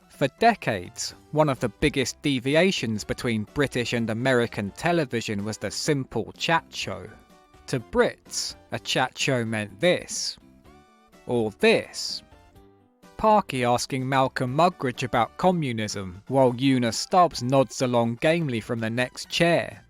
For decades, one of the biggest deviations between British and American television was the simple chat show. To Brits, a chat show meant this. Or this. Parky asking Malcolm Muggeridge about communism, while Una Stubbs nods along gamely from the next chair.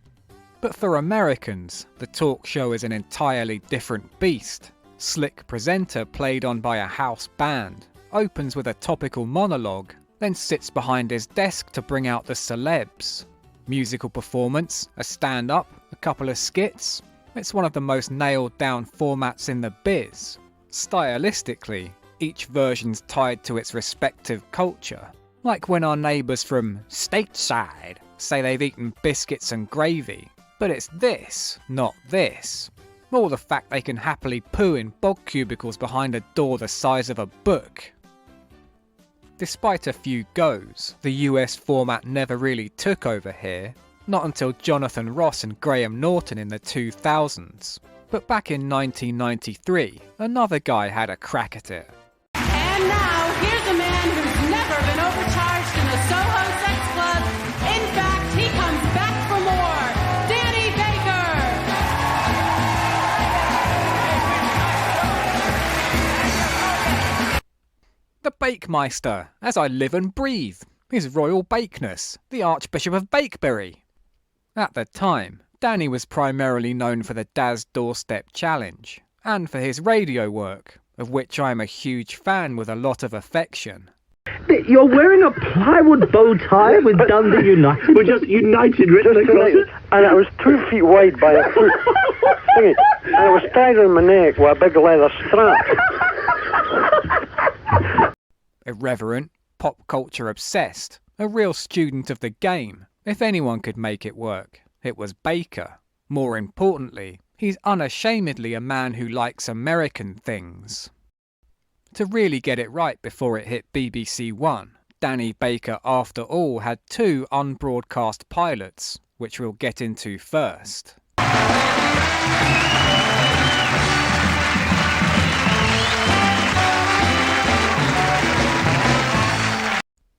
But for Americans, the talk show is an entirely different beast. Slick presenter played on by a house band, opens with a topical monologue, then sits behind his desk to bring out the celebs. Musical performance, a stand-up, a couple of skits. It's one of the most nailed down formats in the biz. Stylistically, each version's tied to its respective culture. Like when our neighbours from stateside say they've eaten biscuits and gravy. But it's this, not this. Or the fact they can happily poo in bog cubicles behind a door the size of a book. Despite a few goes, the US format never really took over here, not until Jonathan Ross and Graham Norton in the 2000s. But back in 1993, another guy had a crack at it. And now, here's a man who's never been overcharged in a Soho sex club. In fact, he comes back for more. Danny Baker! The Bakemeister, as I live and breathe. His Royal Bakeness, the Archbishop of Bakebury. At the time, Danny was primarily known for the Daz Doorstep Challenge, and for his radio work, of which I am a huge fan with a lot of affection. You're wearing a plywood bow tie with Dundee United? We're just United written across it. And it was 2 feet wide by a foot. And it was tied on my neck with a big leather strap. Irreverent, pop culture obsessed, a real student of the game. If anyone could make it work, it was Baker. More importantly, he's unashamedly a man who likes American things. To really get it right before it hit BBC One, Danny Baker after all had 2 unbroadcast pilots, which we'll get into first.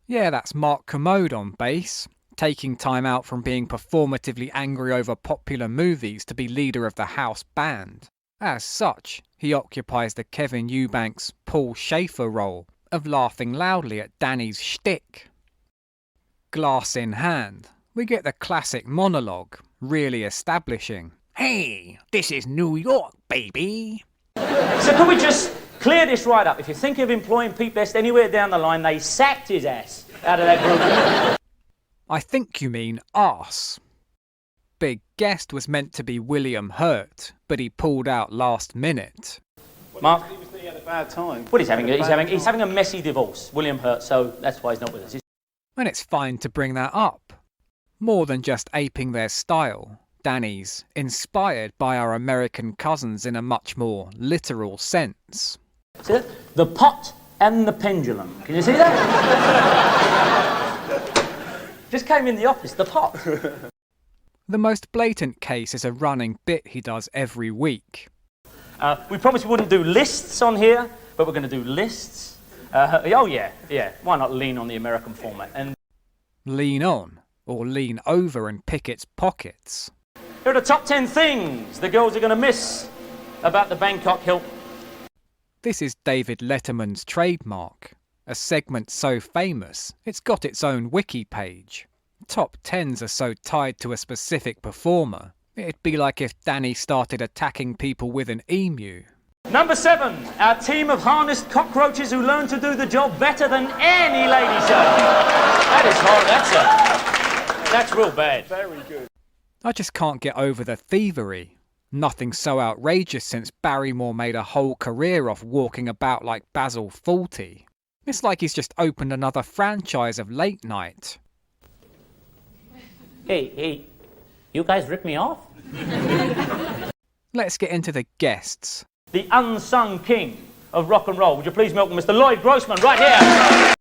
Yeah, that's Mark Kermode on bass, taking time out from being performatively angry over popular movies to be leader of the house band. As such, he occupies the Kevin Eubanks, Paul Schaefer role of laughing loudly at Danny's shtick. Glass in hand, we get the classic monologue, really establishing, "Hey, this is New York, baby." So could we just clear this right up? If you think of employing Pete Best anywhere down the line, they sacked his ass out of that group. I think you mean arse. Big guest was meant to be William Hurt, but he pulled out last minute. Mark? He had a bad time. What he's having a messy divorce, William Hurt, so that's why he's not with us. And it's fine to bring that up. More than just aping their style, Danny's inspired by our American cousins in a much more literal sense. See that? The pot and the pendulum. Can you see that? Just came in the office, the pot. The most blatant case is a running bit he does every week. We promised we wouldn't do lists on here, but we're going to do lists. Why not lean on the American format? And Lean on, or lean over and pick its pockets. here are the top 10 things the girls are going to miss about the Bangkok Hilton. This is David Letterman's trademark, a segment so famous it's got its own wiki page. Top 10s are so tied to a specific performer, it'd be like if Danny started attacking people with an emu. Number 7, our team of harnessed cockroaches who learn to do the job better than any lady show. That is horrible. That's real bad. Very good. I just can't get over the thievery. Nothing so outrageous since Barrymore made a whole career off walking about like Basil Fawlty. It's like he's just opened another franchise of late night. Hey, you guys ripped me off? Let's get into the guests. The unsung king of rock and roll. Would you please welcome Mr. Lloyd Grossman right here?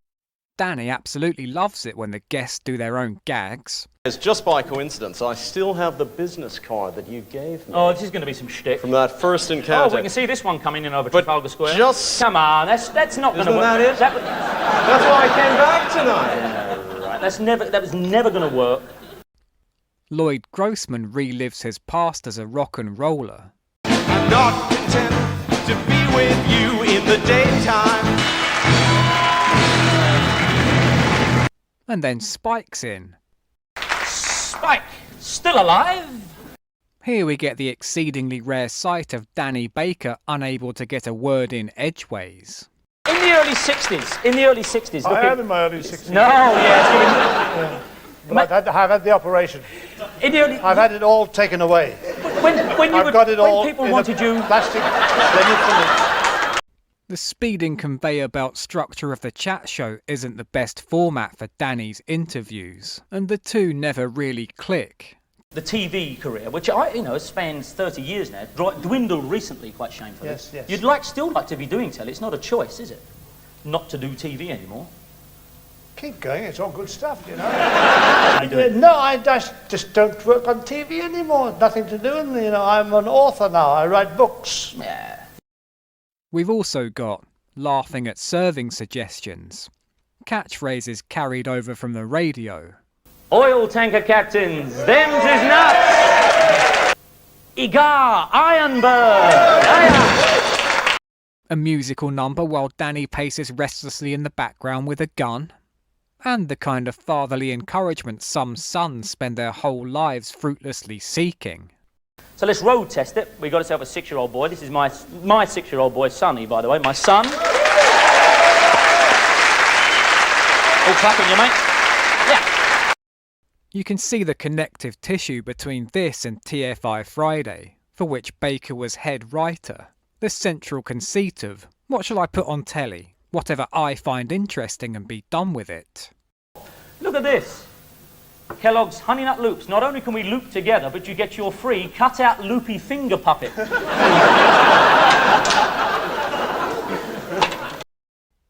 Danny absolutely loves it when the guests do their own gags. It's just by coincidence, I still have the business card that you gave me. Oh, this is going to be some shtick. From that first encounter. Oh, we can see this one coming in over But Trafalgar Square. just- Come on, that's not going to Isn't work. that it? That's why I came back tonight. Right, that was never going to work. Lloyd Grossman relives his past as a rock and roller. I'm not content to be with you in the daytime. And then Spike's in. Spike, still alive? Here we get the exceedingly rare sight of Danny Baker unable to get a word in edgeways. In the early 60s. I am in my early 60s. No, yes. But I've had the operation. In the early... I've had it all taken away. When people wanted you... Plastic. The speeding conveyor belt structure of the chat show isn't the best format for Danny's interviews, and the two never really click. The TV career, which spans 30 years now, dwindled recently, quite shamefully. Yes, yes. You'd still like to be doing telly. It's not a choice, is it? Not to do TV anymore. Keep going, it's all good stuff, you know. No, I just don't work on TV anymore. Nothing to do, and I'm an author now. I write books. Yeah. We've also got laughing at serving suggestions, catchphrases carried over from the radio. Oil tanker captains, them's is nuts! Igar, Ironbird, Iron! A musical number while Danny paces restlessly in the background with a gun. And the kind of fatherly encouragement some sons spend their whole lives fruitlessly seeking. So let's road test it. We got ourselves a 6-year-old boy. This is my 6-year-old boy, Sonny, by the way. My son. All clapping, you mate. Yeah. You can see the connective tissue between this and TFI Friday, for which Baker was head writer. The central conceit of, what shall I put on telly? Whatever I find interesting and be done with it. Look at this. Kellogg's Honey Nut Loops. Not only can we loop together, but you get your free cut-out loopy finger puppet.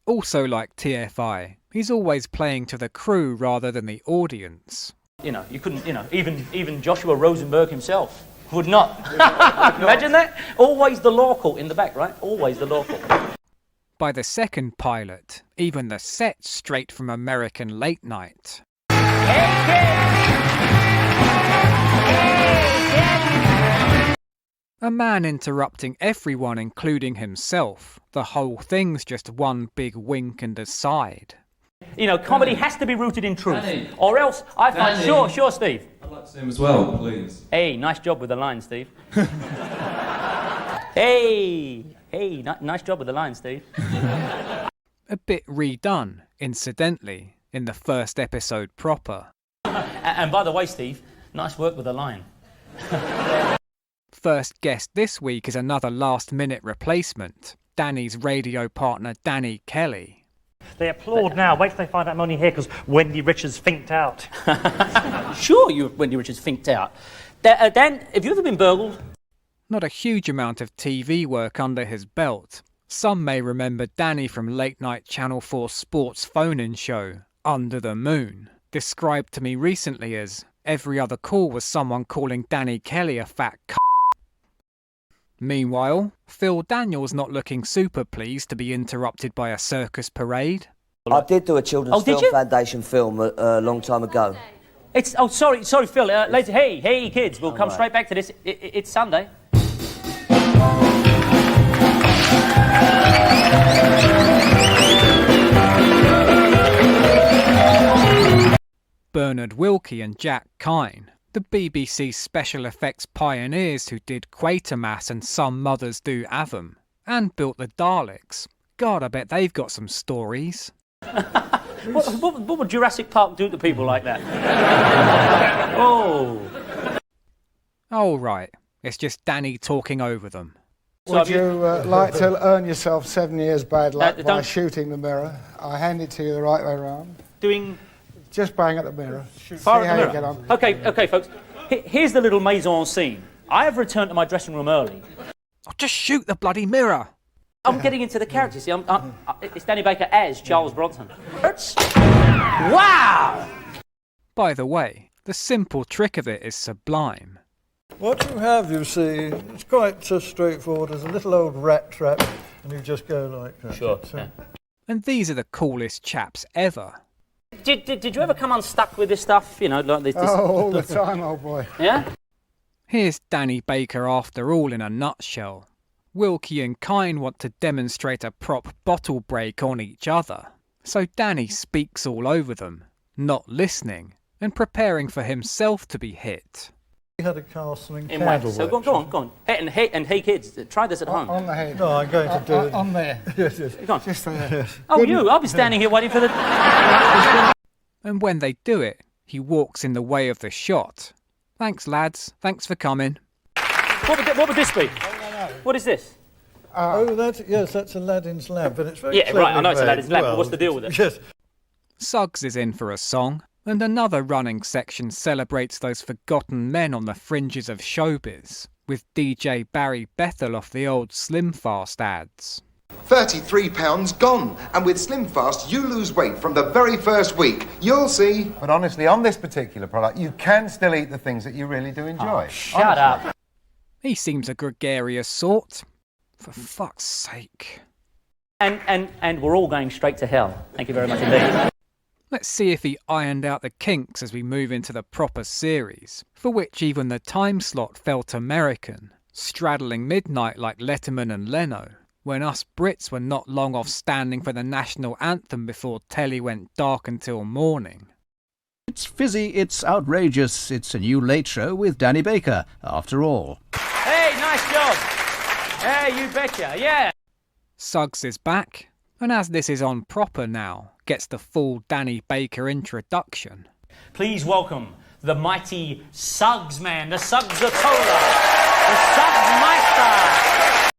Also like TFI, he's always playing to the crew rather than the audience. You couldn't, even Joshua Rosenberg himself would not. Imagine that. Always the law court in the back, right? Always the law court. By the second pilot, even the set's straight from American Late Night. A man interrupting everyone, including himself. The whole thing's just one big wink and aside. Comedy has to be rooted in truth. Danny. Or else, I find... Danny. Sure, Steve. I'd like to see him as well, please. Hey, nice job with the line, Steve. Hey, nice job with the line, Steve. A bit redone, incidentally, in the first episode proper. And by the way, Steve, nice work with the line. First guest this week is another last-minute replacement, Danny's radio partner Danny Kelly. They applaud now. Wait till they find out I'm only here because Wendy Richards finked out. Sure, Wendy Richards finked out. Dan, have you ever been burgled? Not a huge amount of TV work under his belt. Some may remember Danny from late night Channel 4 sports phone-in show, Under the Moon, described to me recently as every other call was someone calling Danny Kelly a fat c***. Meanwhile, Phil Daniels not looking super pleased to be interrupted by a circus parade. I did do a Children's Film Foundation film a long time ago. Sorry, Phil. Later, hey, kids, we'll come straight back to this. It's Sunday. Bernard Wilkie and Jack Kine, the BBC special effects pioneers who did Quatermass and Some Mothers Do Avum, and built the Daleks. God, I bet they've got some stories. What would Jurassic Park do to people like that? Oh, right. It's just Danny talking over them. Would you like to earn yourself 7 years bad luck by shooting the mirror? I hand it to you the right way around. Doing... Just bang at the mirror. Fire at the mirror. You get on. Okay, folks. Here's the little mise-en-scene. I have returned to my dressing room early. Oh, just shoot the bloody mirror. I'm getting into the character. See, it's Danny Baker as Charles Bronson. Wow! By the way, the simple trick of it is sublime. What you have, you see, it's quite straightforward. There's a little old rat trap, and you just go like that. Sure. And these are the coolest chaps ever. Did you ever come unstuck with this stuff? You know, like this. Oh, all the time, old boy. Yeah? Here's Danny Baker after all in a nutshell. Wilkie and Kine want to demonstrate a prop bottle break on each other, so Danny speaks all over them, not listening, and preparing for himself to be hit. He had a castle in In Candleworth. So go on. Hey kids, try this at home. On the head. No, I'm going to do it. On there. Yes. Go on. Just there. Oh, I'll be standing here waiting for the... And when they do it, he walks in the way of the shot. Thanks, lads. Thanks for coming. What would this be? What is this? That's Aladdin's lamp, but it's very Yeah, right, I know it's cleverly Aladdin's lamp, made. but what's the deal with it? Yes. Suggs is in for a song, and another running section celebrates those forgotten men on the fringes of showbiz, with DJ Barry Bethel off the old Slim Fast ads. £33 gone, and with Slim Fast you lose weight from the very first week. You'll see. But honestly, on this particular product, you can still eat the things that you really do enjoy. Oh, shut up. He seems a gregarious sort. For fuck's sake. And we're all going straight to hell. Thank you very much indeed. Let's see if he ironed out the kinks as we move into the proper series, for which even the time slot felt American, straddling midnight like Letterman and Leno, when us Brits were not long off standing for the national anthem before telly went dark until morning. It's fizzy, it's outrageous, it's a new late show with Danny Baker, after all. Hey, nice job. Hey, you betcha, yeah. Suggs is back, and as this is on proper now, gets the full Danny Baker introduction. Please welcome the mighty Suggs man, the Suggs-a-Tola, the Suggs-meister.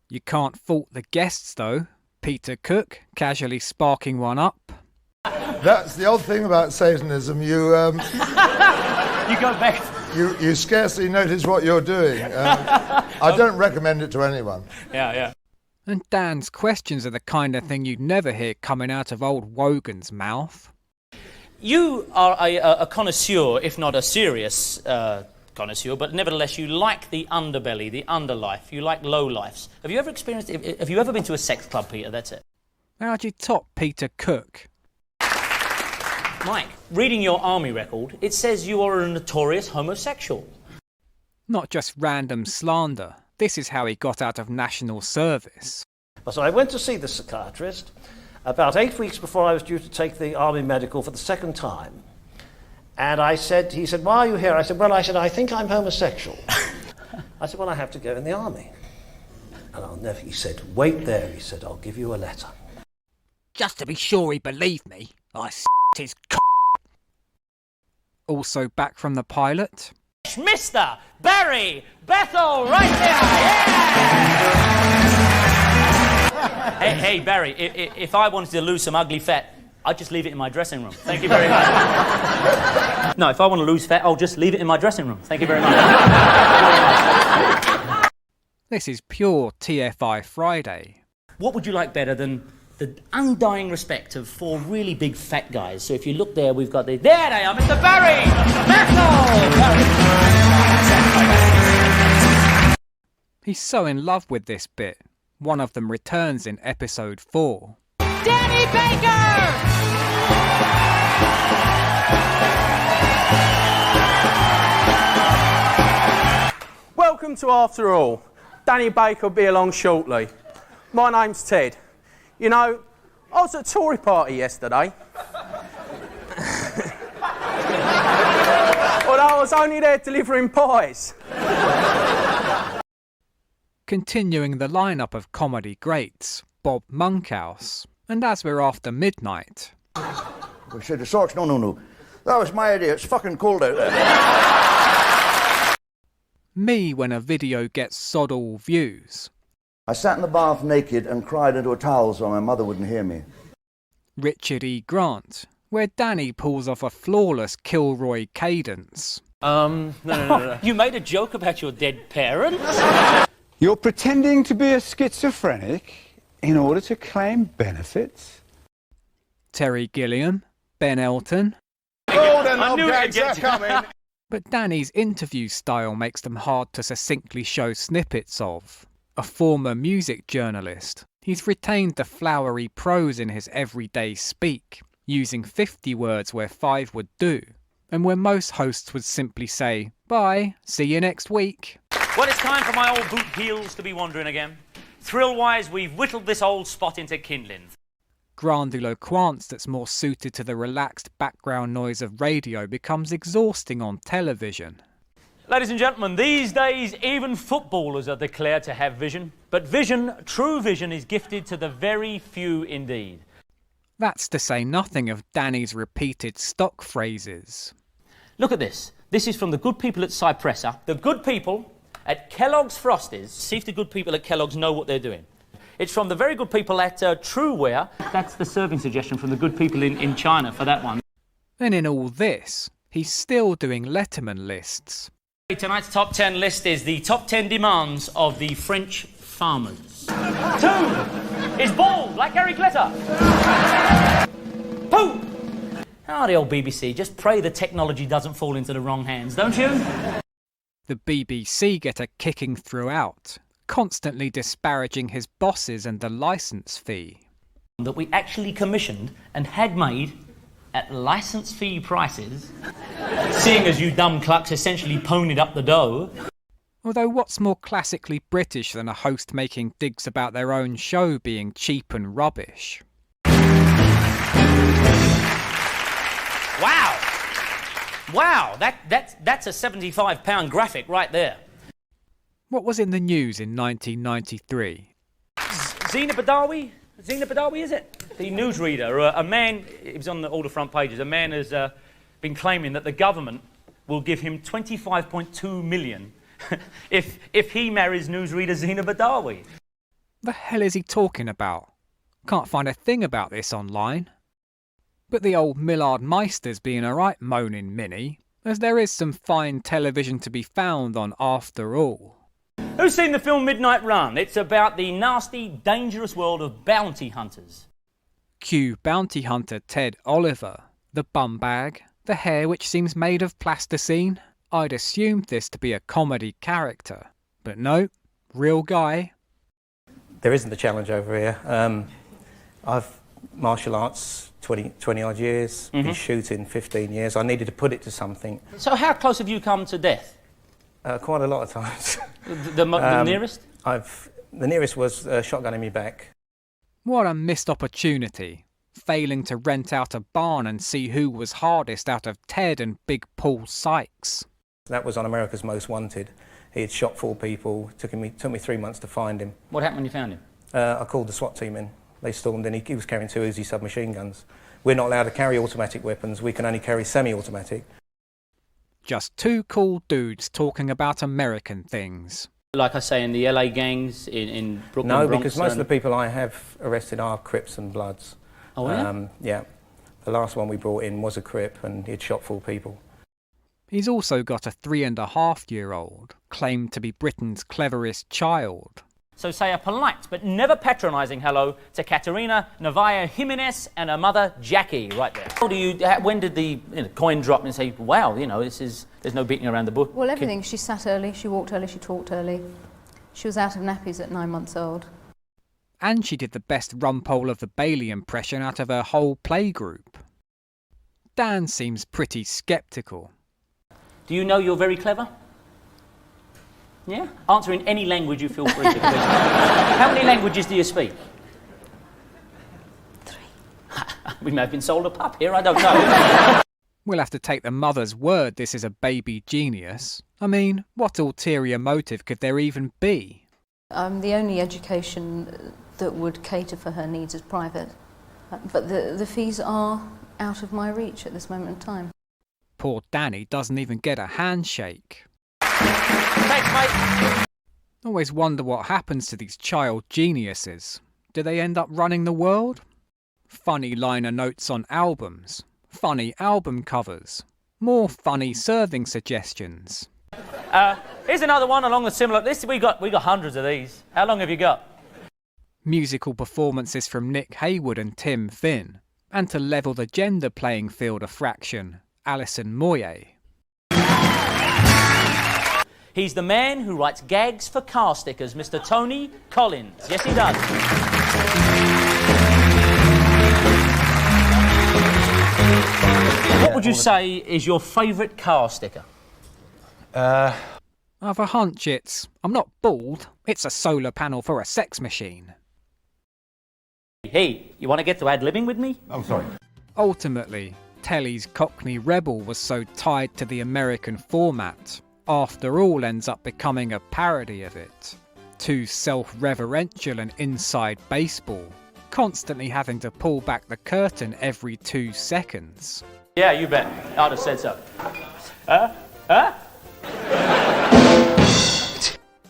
You can't fault the guests though. Peter Cook casually sparking one up. That's the odd thing about Satanism. You go back. You scarcely notice what you're doing. I don't recommend it to anyone. Yeah. And Dan's questions are the kind of thing you'd never hear coming out of old Wogan's mouth. You are a connoisseur, if not a serious connoisseur, but nevertheless you like the underbelly, the underlife, you like low lifes. Have you ever experienced it? Have you ever been to a sex club, Peter? That's it. How'd you top Peter Cook? Mike, reading your army record, it says you are a notorious homosexual. Not just random slander. This is how he got out of national service. So I went to see the psychiatrist about 8 weeks before I was due to take the army medical for the second time. And he said, why are you here? I said, I think I'm homosexual. I said, well, I have to go in the army. And he said, wait there. He said, I'll give you a letter. Just to be sure he believed me, I his Also back from the pilot. Mr. Barry Bethel, right there! Yeah! hey, Barry, if I wanted to lose some ugly fat, I'd just leave it in my dressing room. Thank you very much. No, if I want to lose fat, I'll just leave it in my dressing room. Thank you very much. This is pure TFI Friday. What would you like better than the undying respect of four really big fat guys? So if you look there, we've got there they are, Mr. Barry Bethel! He's so in love with this bit. One of them returns in episode 4. Danny Baker! Welcome to After All. Danny Baker will be along shortly. My name's Ted. You know, I was at a Tory party yesterday. Although I was only there delivering pies. Continuing the lineup of comedy greats, Bob Monkhouse. And as we're after midnight... I said to Sarge, no. That was my idea. It's fucking cold out there. Me when a video gets sod all views. I sat in the bath naked and cried into a towel so my mother wouldn't hear me. Richard E. Grant, where Danny pulls off a flawless Kilroy cadence. No. You made a joke about your dead parents? You're pretending to be a schizophrenic in order to claim benefits? Terry Gilliam, Ben Elton. Golden objects are coming. But Danny's interview style makes them hard to succinctly show snippets of. A former music journalist, he's retained the flowery prose in his everyday speak, using 50 words where 5 would do, and where most hosts would simply say, "Bye, see you next week." Well, it's time for my old boot heels to be wandering again. Thrill-wise, we've whittled this old spot into kindling. Grandiloquence that's more suited to the relaxed background noise of radio becomes exhausting on television. Ladies and gentlemen, these days even footballers are declared to have vision. But vision, true vision, is gifted to the very few indeed. That's to say nothing of Danny's repeated stock phrases. Look at this. This is from the good people at Cypressa. The good people at Kellogg's Frosties. See if the good people at Kellogg's know what they're doing. It's from the very good people at Trueware. That's the serving suggestion from the good people in China for that one. And in all this, he's still doing Letterman lists. Tonight's top 10 list is the top 10 demands of the French farmers. 2 is bald, like Gary Glitter. Poop! Oh, the old BBC. Just pray the technology doesn't fall into the wrong hands, don't you? The BBC get a kicking throughout, constantly disparaging his bosses and the licence fee. That we actually commissioned and had made at licence fee prices, seeing as you dumb clucks essentially ponied up the dough. Although what's more classically British than a host making digs about their own show being cheap and rubbish? Wow! Wow, that's a £75 graphic right there. What was in the news in 1993? Zina Badawi? Zina Badawi, is it? The newsreader, a man, it was on all the front pages, a man has been claiming that the government will give him $25.2 million if he marries newsreader Zina Badawi. The hell is he talking about? Can't find a thing about this online. But the old Millard Meister's being a right moaning Minnie, as there is some fine television to be found on After All. Who's seen the film Midnight Run? It's about the nasty, dangerous world of bounty hunters. Cue bounty hunter Ted Oliver, the bum bag, the hair which seems made of plasticine. I'd assumed this to be a comedy character, but no, real guy. There isn't a challenge over here. I've martial arts 20 odd years, been shooting 15 years. I needed to put it to something. So how close have you come to death? Quite a lot of times. The nearest? The nearest was a shotgun in my back. What a missed opportunity, failing to rent out a barn and see who was hardest out of Ted and Big Paul Sykes. That was on America's Most Wanted. He had shot 4 people. Took me 3 months to find him. What happened when you found him? I called the SWAT team in. They stormed in. He was carrying 2 Uzi submachine guns. We're not allowed to carry automatic weapons. We can only carry semi-automatic. Just 2 cool dudes talking about American things. Like I say, in the LA gangs, in Brooklyn, No, Bronx, because most of the people I have arrested are Crips and Bloods. Oh, yeah? Yeah. The last one we brought in was a Crip, and he'd shot 4 people. He's also got a 3.5-year-old, claimed to be Britain's cleverest child. So say a polite but never patronising hello to Caterina Navaya Jimenez and her mother Jackie right there. When did the coin drop and say, wow, there's no beating around the bush? Well, everything. She sat early, she walked early, she talked early. She was out of nappies at 9 months old. And she did the best Rumpole of the Bailey impression out of her whole playgroup. Dan seems pretty sceptical. Do you know you're very clever? Yeah? Answer in any language you feel free to. How many languages do you speak? 3. We may have been sold a pup here, I don't know. We'll have to take the mother's word this is a baby genius. I mean, what ulterior motive could there even be? The only education that would cater for her needs is private. But the fees are out of my reach at this moment in time. Poor Danny doesn't even get a handshake. Thanks, mate. Always wonder what happens to these child geniuses. Do they end up running the world? Funny liner notes on albums. Funny album covers. More funny serving suggestions. Here's another one along the similar list. We got hundreds of these. How long have you got? Musical performances from Nick Haywood and Tim Finn. And to level the gender playing field a fraction, Alison Moyet. He's the man who writes gags for car stickers, Mr. Tony Collins. Yes, he does. would you say is your favourite car sticker? I've a hunch I'm not bald, it's a solar panel for a sex machine. Hey, you want to get to ad-libbing with me? I'm sorry. Ultimately, Telly's Cockney Rebel was so tied to the American format, After All ends up becoming a parody of it. Too self-reverential and inside baseball, constantly having to pull back the curtain every 2 seconds. Yeah, you bet. I'd have said so.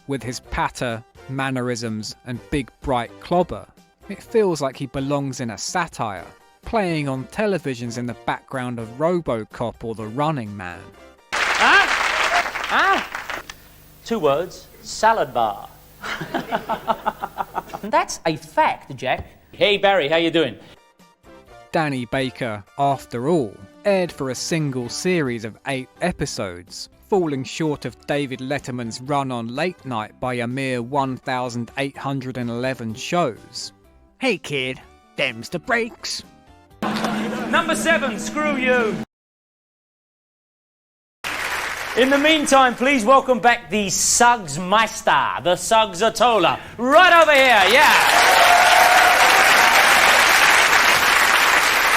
With his patter, mannerisms and big bright clobber, it feels like he belongs in a satire, playing on televisions in the background of RoboCop or The Running Man. 2 words, salad bar. That's a fact, Jack. Hey Barry, how you doing? Danny Baker, After All, aired for a single series of 8 episodes, falling short of David Letterman's run on Late Night by a mere 1,811 shows. Hey kid, them's the breaks. Number 7, screw you. In the meantime, please welcome back the Suggs Meister, the Suggs Atola. Right over here, yeah.